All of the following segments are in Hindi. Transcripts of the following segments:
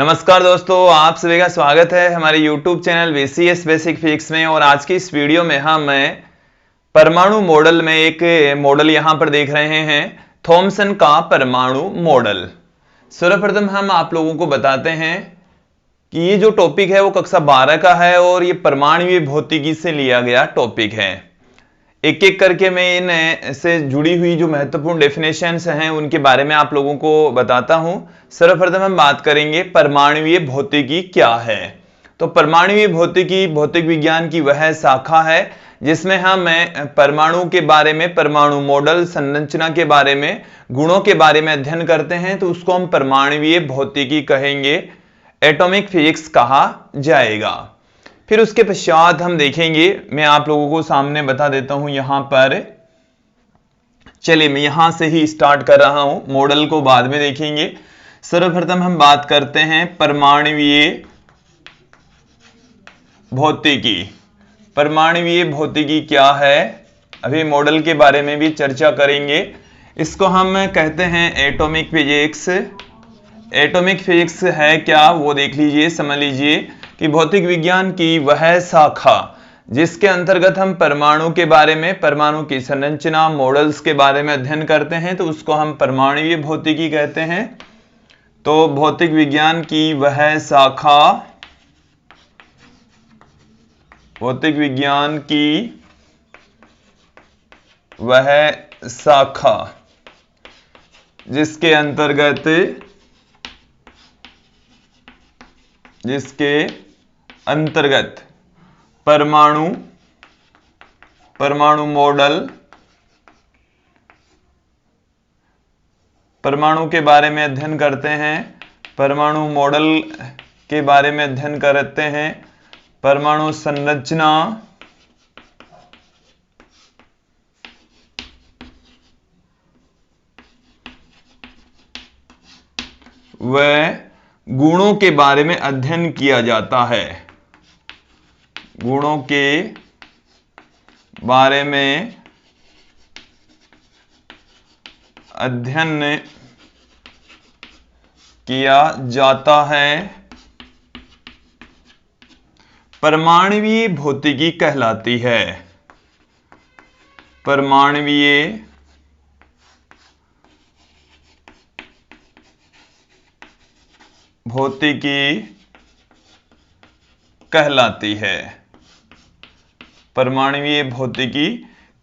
नमस्कार दोस्तों, आप सभी का स्वागत है हमारे YouTube channel VCS basic physics में। और आज की इस वीडियो में हम परमाणु मॉडल में एक मॉडल यहां पर देख रहे हैं, थॉमसन का परमाणु मॉडल। सर्वप्रथम हम आप लोगों को बताते हैं कि ये जो टॉपिक है वो कक्षा 12 का है और ये परमाणु भौतिकी से लिया गया टॉपिक है। एक एक करके मैं इन से जुड़ी हुई जो महत्वपूर्ण डेफिनेशंस हैं उनके बारे में आप लोगों को बताता हूं। सर्वप्रथम हम बात करेंगे परमाणुीय भौतिकी क्या है। तो परमाणुीय भौतिकी भौतिक विज्ञान की वह शाखा है जिसमें हम परमाणु के बारे में, परमाणु मॉडल, संरचना के बारे में, गुणों के बारे में अध्ययन करते हैं, तो उसको हम परमाणुीय भौतिकी कहेंगे, एटॉमिक फिजिक्स कहा जाएगा। फिर उसके पश्चात हम देखेंगे, मैं आप लोगों को सामने बता देता हूं यहां पर। चलिए मैं यहां से ही स्टार्ट कर रहा हूं, मॉडल को बाद में देखेंगे। सर्वप्रथम हम बात करते हैं परमाणुीय भौतिकी। परमाणुीय भौतिकी क्या है, अभी मॉडल के बारे में भी चर्चा करेंगे। इसको हम कहते हैं एटॉमिक फिजिक्स। एटॉमिक फिजिक्स है क्या वो देख लीजिए, समझ लीजिए कि भौतिक विज्ञान की वह शाखा जिसके अंतर्गत हम परमाणु के बारे में, परमाणु की संरचना, मॉडल्स के बारे में अध्ययन करते हैं, तो उसको हम परमाणुीय भौतिकी कहते हैं। तो भौतिक विज्ञान की वह शाखा, भौतिक विज्ञान की वह शाखा जिसके अंतर्गत परमाणु मॉडल, परमाणु के बारे में अध्ययन करते हैं, परमाणु मॉडल के बारे में अध्ययन करते हैं, परमाणु संरचना, व गुणों के बारे में अध्ययन किया जाता है। गुणों के बारे में अध्ययन किया जाता है, परमाणुीय भौतिकी कहलाती है। परमाणुीय भौतिकी कहलाती है, परमाणुीय भौतिकी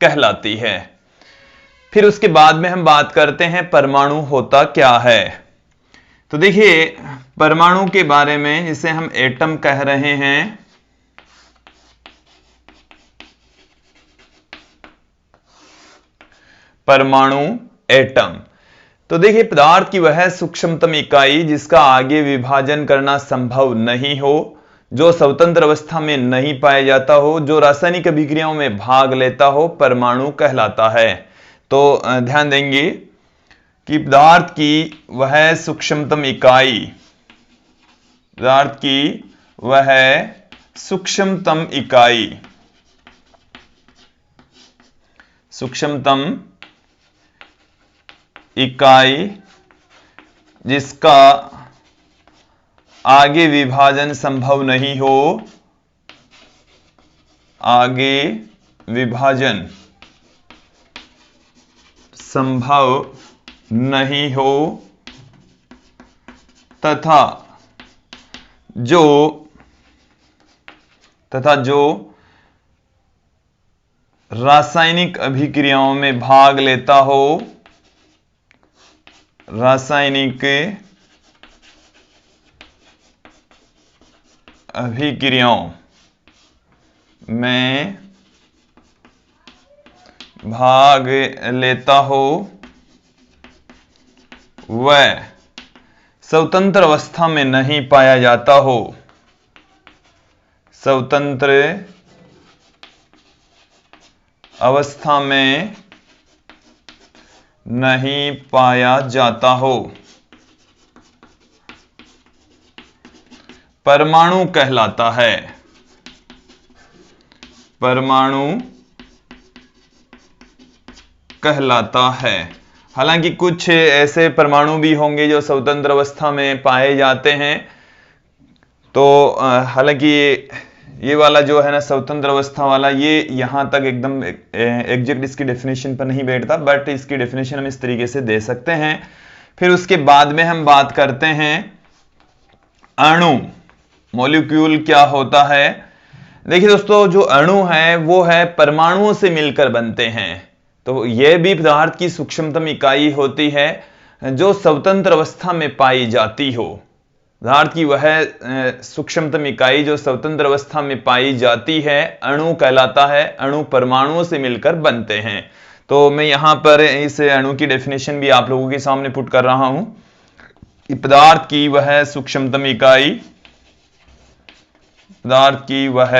कहलाती है। फिर उसके बाद में हम बात करते हैं परमाणु होता क्या है। तो देखिए परमाणु के बारे में, जिसे हम एटम कह रहे हैं, परमाणु, एटम। तो देखिए पदार्थ की वह सूक्ष्मतम इकाई जिसका आगे विभाजन करना संभव नहीं हो, जो स्वतंत्र अवस्था में नहीं पाया जाता हो, जो रासायनिक अभिक्रियाओं में भाग लेता हो, परमाणु कहलाता है। तो ध्यान देंगे कि पदार्थ की वह सूक्ष्मतम इकाई, पदार्थ की वह सूक्ष्मतम इकाई, सूक्ष्मतम इकाई जिसका आगे विभाजन संभव नहीं हो, आगे विभाजन संभव नहीं हो, तथा जो रासायनिक अभिक्रियाओं में भाग लेता हो, रासायनिक अभिक्रियाओं में भाग लेता हो, वह स्वतंत्र अवस्था में नहीं पाया जाता हो, स्वतंत्र अवस्था में नहीं पाया जाता हो, परमाणु कहलाता है। परमाणु कहलाता है। हालांकि कुछ ऐसे परमाणु भी होंगे जो स्वतंत्र अवस्था में पाए जाते हैं, तो हालांकि ये वाला जो है ना स्वतंत्र अवस्था वाला, ये यहां तक एकदम एग्जैक्ट इसकी डेफिनेशन पर नहीं बैठता, बट इसकी डेफिनेशन हम इस तरीके से दे सकते हैं। फिर उसके बाद में हम बात करते हैं अणु, मॉलिक्यूल क्या होता है। देखिए दोस्तों, जो अणु है वो है परमाणुओं से मिलकर बनते हैं, तो यह भी पदार्थ की सूक्ष्मतम इकाई होती है जो स्वतंत्र अवस्था में पाई जाती हो। पदार्थ की वह सूक्ष्मतम इकाई जो स्वतंत्र अवस्था में पाई जाती है अणु कहलाता है। अणु परमाणुओं से मिलकर बनते हैं। तो मैं यहां पर इस अणु की डेफिनेशन भी आप लोगों के सामने पुट कर रहा हूं कि पदार्थ की वह सूक्ष्मतम इकाई, पदार्थ की वह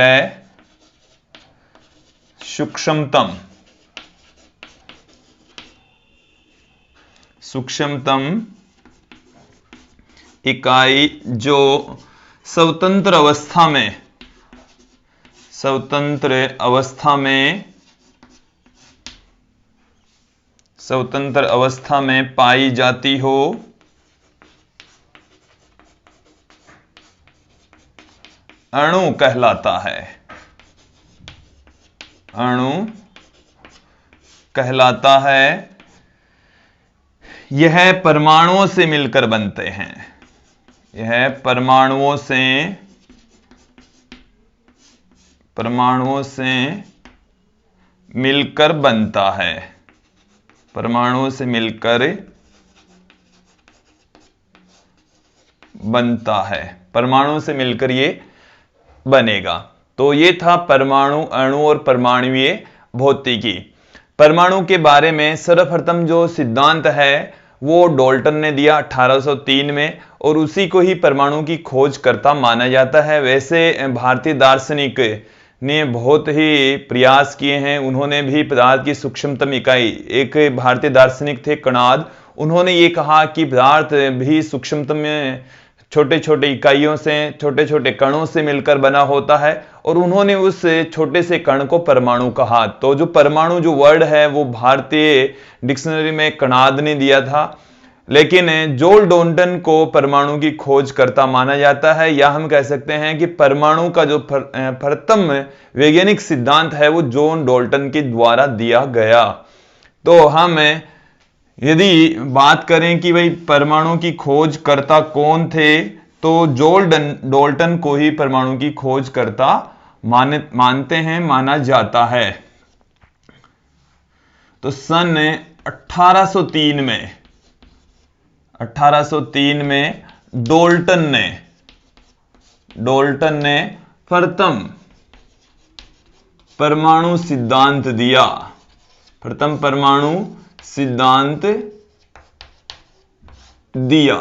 सूक्ष्मतम इकाई जो स्वतंत्र अवस्था में पाई जाती हो, अणु कहलाता है। अणु कहलाता है। यह परमाणुओं से मिलकर बनते हैं। यह परमाणुओं से मिलकर बनता है। परमाणुओं से मिलकर बनता है। परमाणु से मिलकर ये बनेगा। तो ये था परमाणु, अणु और परमाणुीय भौतिकी। परमाणु के बारे में सर्वप्रथम जो सिद्धांत है वो डाल्टन ने दिया 1803 में, और उसी को ही परमाणु की खोजकर्ता माना जाता है। वैसे भारतीय दार्शनिक ने बहुत ही प्रयास किए हैं। उन्होंने भी पदार्थ की सूक्ष्मतम इकाई, एक भारतीय दार्शनिक थे कणाद, उन्होंने ये कहा कि पदार्थ भी सूक्ष्मतम छोटे छोटे इकाइयों से, छोटे छोटे कणों से मिलकर बना होता है, और उन्होंने उस छोटे से कण को परमाणु कहा। तो जो परमाणु जो वर्ड है वो भारतीय डिक्शनरी में कणाद ने दिया था, लेकिन जॉन डाल्टन को परमाणु की खोजकर्ता माना जाता है। या हम कह सकते हैं कि परमाणु का जो प्रथम वैज्ञानिक सिद्धांत है वो जॉन डाल्टन के द्वारा दिया गया। तो हम यदि बात करें कि भाई परमाणु की खोजकर्ता कौन थे, तो जॉन डाल्टन को ही परमाणु की खोजकर्ता मानते हैं, माना जाता है। तो सन 1803 में डाल्टन ने प्रथम परमाणु सिद्धांत दिया। प्रथम परमाणु सिद्धांत दिया।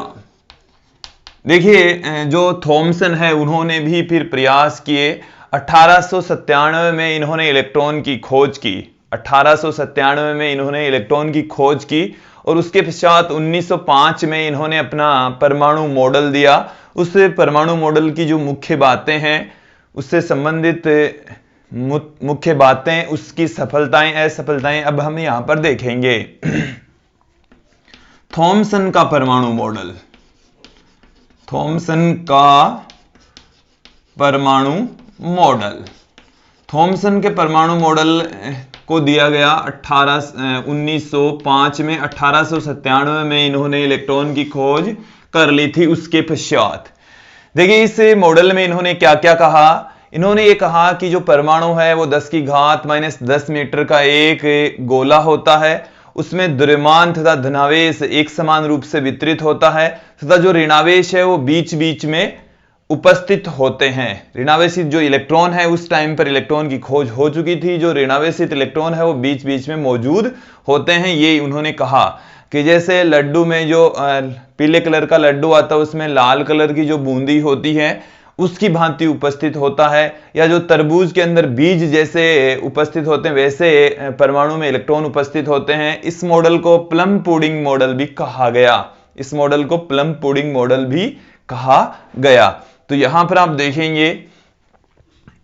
देखिए, जो थॉमसन है उन्होंने भी फिर प्रयास किए। 1897 में इन्होंने इलेक्ट्रॉन की खोज की। 1897 में इन्होंने इलेक्ट्रॉन की खोज की, और उसके पश्चात 1905 में इन्होंने अपना परमाणु मॉडल दिया। उस परमाणु मॉडल की जो मुख्य बातें हैं, उससे संबंधित मुख्य बातें, उसकी सफलताएं असफलताएं अब हम यहां पर देखेंगे। थॉमसन का परमाणु मॉडल, थॉमसन का परमाणु मॉडल, थॉमसन के परमाणु मॉडल को दिया गया 1905 में। 1897 में इन्होंने इलेक्ट्रॉन की खोज कर ली थी। उसके पश्चात देखिए इस मॉडल में इन्होंने क्या क्या कहा। इन्होंने ये कहा कि जो परमाणु है वो 10⁻⁻10 मीटर का एक गोला होता है, उसमें द्रव्यमान तथा धनावेश एक समान रूप से वितरित होता है, तथा जो ऋणावेश है वो बीच बीच में उपस्थित होते हैं। ऋणावेशित जो इलेक्ट्रॉन है, उस टाइम पर इलेक्ट्रॉन की खोज हो चुकी थी, जो ऋणावेशित इलेक्ट्रॉन है वो बीच बीच में मौजूद होते हैं। ये उन्होंने कहा कि जैसे लड्डू में जो पीले कलर का लड्डू आता है उसमें लाल कलर की जो बूंदी होती है उसकी भांति उपस्थित होता है, या जो तरबूज के अंदर बीज जैसे उपस्थित होते हैं वैसे परमाणु में इलेक्ट्रॉन उपस्थित होते हैं। इस मॉडल को प्लम पुडिंग मॉडल भी कहा गया। इस मॉडल को प्लम पुडिंग मॉडल भी कहा गया। तो यहां पर आप देखेंगे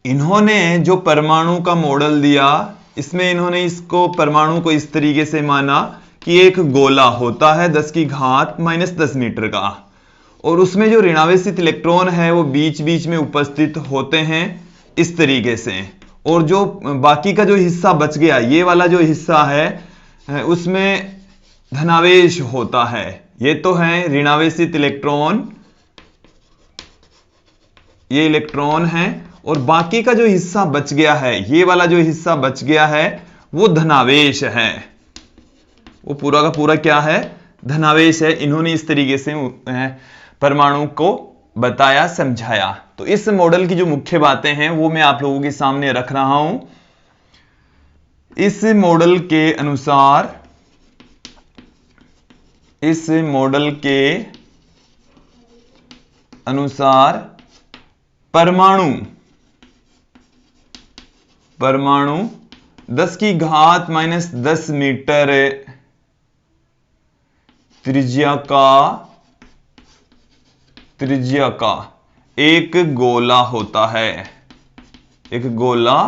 इन्होंने जो परमाणु का मॉडल दिया, इसमें इन्होंने इसको परमाणु को इस तरीके से माना कि एक गोला होता है 10⁻⁻10 मीटर का, और उसमें जो ऋणावेशित इलेक्ट्रॉन है वो बीच बीच में उपस्थित होते हैं इस तरीके से, और जो बाकी का जो हिस्सा बच गया, ये वाला जो हिस्सा है उसमें धनावेश होता है। ये तो है ऋणावेशित इलेक्ट्रॉन, ये इलेक्ट्रॉन है, और बाकी का जो हिस्सा बच गया है, ये वाला जो हिस्सा बच गया है वो धनावेश है, वो पूरा का पूरा क्या है, धनावेश है। इन्होंने इस तरीके से परमाणु को बताया, समझाया। तो इस मॉडल की जो मुख्य बातें हैं वो मैं आप लोगों के सामने रख रहा हूं। इस मॉडल के अनुसार, इस मॉडल के अनुसार परमाणु 10⁻⁻10 मीटर त्रिज्या का एक गोला होता है, एक गोला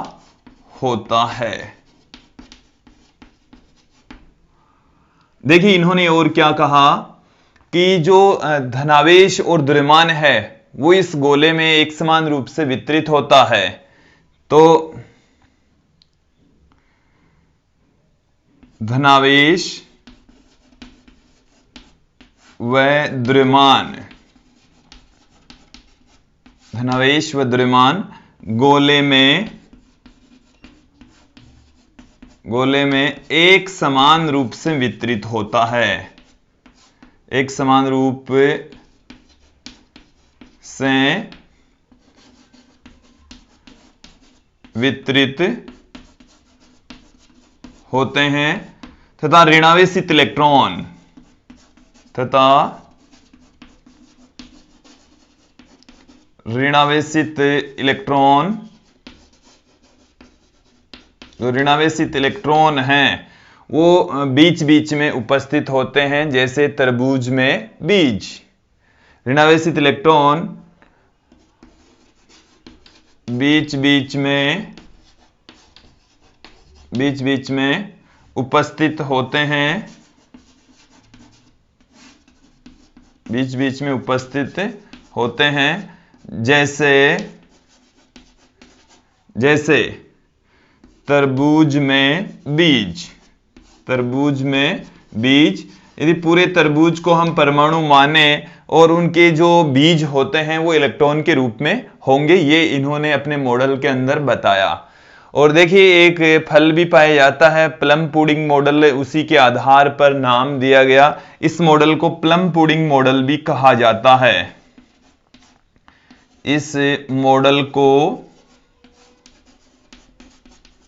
होता है। देखिए इन्होंने और क्या कहा कि जो धनावेश और द्रव्यमान है वो इस गोले में एक समान रूप से वितरित होता है। तो धनावेश व द्रव्यमान, धनावेश व द्रव्यमान गोले में एक समान रूप से वितरित होता है, एक समान रूप से वितरित होते हैं तथा ऋणावेशित इलेक्ट्रॉन जो ऋणावेशित इलेक्ट्रॉन हैं वो बीच बीच में उपस्थित होते हैं, जैसे तरबूज में बीज। ऋणावेशित इलेक्ट्रॉन बीच बीच में उपस्थित होते हैं, बीच बीच में उपस्थित होते हैं, जैसे तरबूज में बीज। तरबूज में बीज, यदि पूरे तरबूज को हम परमाणु माने और उनके जो बीज होते हैं वो इलेक्ट्रॉन के रूप में होंगे, ये इन्होंने अपने मॉडल के अंदर बताया। और देखिए एक फल भी पाया जाता है, प्लम पुडिंग मॉडल, उसी के आधार पर नाम दिया गया। इस मॉडल को प्लम पुडिंग मॉडल भी कहा जाता है। इस मॉडल को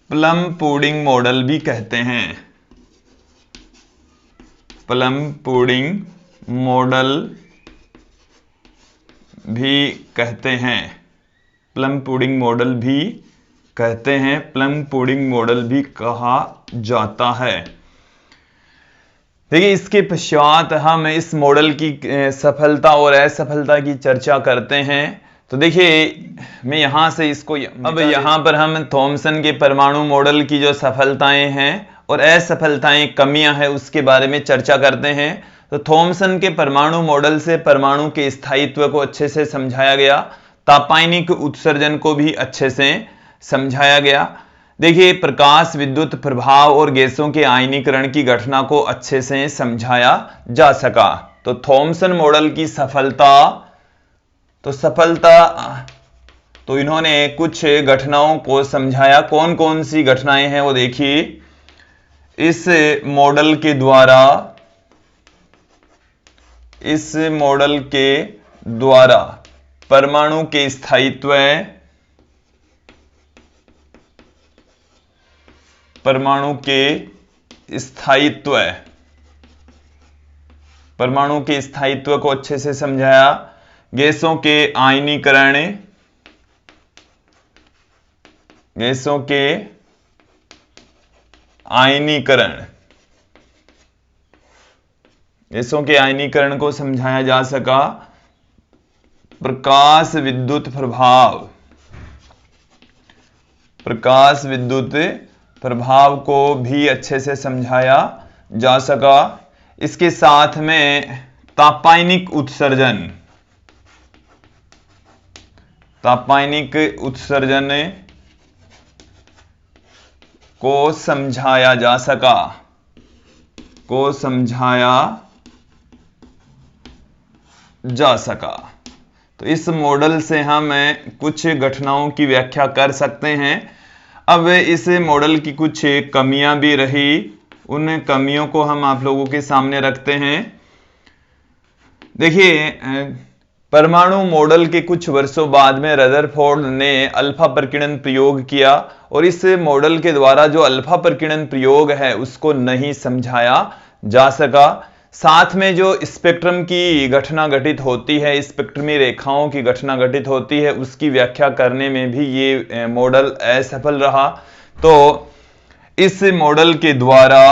प्लम पुडिंग मॉडल भी कहते हैं, प्लम पुडिंग मॉडल भी कहते हैं, प्लम पुडिंग मॉडल भी कहते हैं, प्लम पुडिंग मॉडल भी कहा जाता है। देखिए इसके पश्चात हम इस मॉडल की सफलता और असफलता की चर्चा करते हैं। तो देखिए मैं यहां से इसको अब यहां पर हम थॉमसन के परमाणु मॉडल की जो सफलताएं हैं और असफलताएं, कमियां हैं, उसके बारे में चर्चा करते हैं। तो थॉमसन के परमाणु मॉडल से परमाणु के स्थायित्व को अच्छे से समझाया गया, तापायनिक उत्सर्जन को भी अच्छे से समझाया गया। देखिए प्रकाश विद्युत प्रभाव और गैसों के आयनीकरण की घटना को अच्छे से समझाया जा सका। तो थॉमसन मॉडल की सफलता, तो इन्होंने कुछ घटनाओं को समझाया। कौन कौन सी घटनाएं हैं वो देखिए। इस मॉडल के द्वारा परमाणु के स्थायित्व, परमाणु के स्थायित्व को अच्छे से समझाया। गैसों के आयनीकरण, गैसों के आयनीकरण को समझाया जा सका। प्रकाश विद्युत प्रभाव को भी अच्छे से समझाया जा सका। इसके साथ में तापायनिक उत्सर्जन, तापायनिक उत्सर्जन को समझाया जा सका। तो इस मॉडल से हम कुछ घटनाओं की व्याख्या कर सकते हैं। अब इस मॉडल की कुछ कमियां भी रही, उन कमियों को हम आप लोगों के सामने रखते हैं। देखिए, परमाणु मॉडल के कुछ वर्षों बाद में रदरफोर्ड ने अल्फा प्रकीर्णन प्रयोग किया और इस मॉडल के द्वारा जो अल्फा प्रकीर्णन प्रयोग है उसको नहीं समझाया जा सका। साथ में जो स्पेक्ट्रम की घटना घटित होती है, स्पेक्ट्रमी रेखाओं की घटना घटित होती है, उसकी व्याख्या करने में भी ये मॉडल असफल रहा। तो इस मॉडल के द्वारा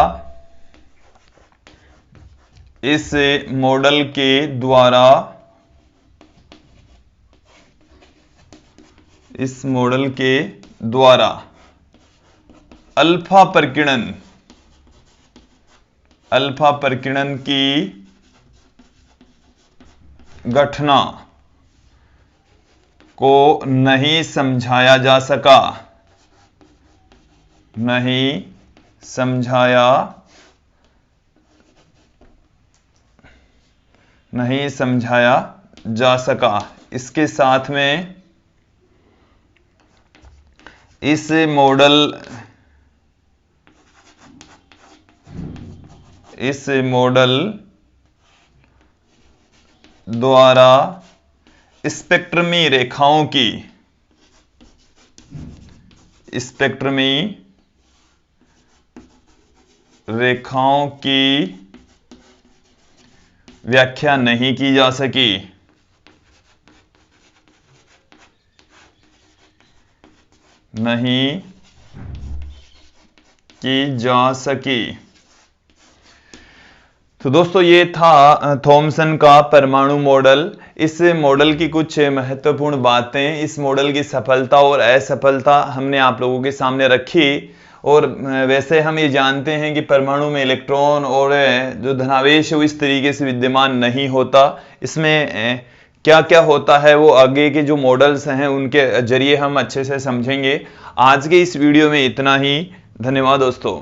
अल्फा प्रकीर्णन की घटना को नहीं समझाया जा सका, इसके साथ में इस मॉडल द्वारा स्पेक्ट्रमी रेखाओं की व्याख्या नहीं की जा सकी। तो दोस्तों, ये था थॉमसन का परमाणु मॉडल। इस मॉडल की कुछ महत्वपूर्ण बातें, इस मॉडल की सफलता और असफलता हमने आप लोगों के सामने रखी। और वैसे हम ये जानते हैं कि परमाणु में इलेक्ट्रॉन और जो धनावेश है वो इस तरीके से विद्यमान नहीं होता। इसमें क्या क्या होता है वो आगे के जो मॉडल्स हैं उनके जरिए हम अच्छे से समझेंगे। आज के इस वीडियो में इतना ही। धन्यवाद दोस्तों।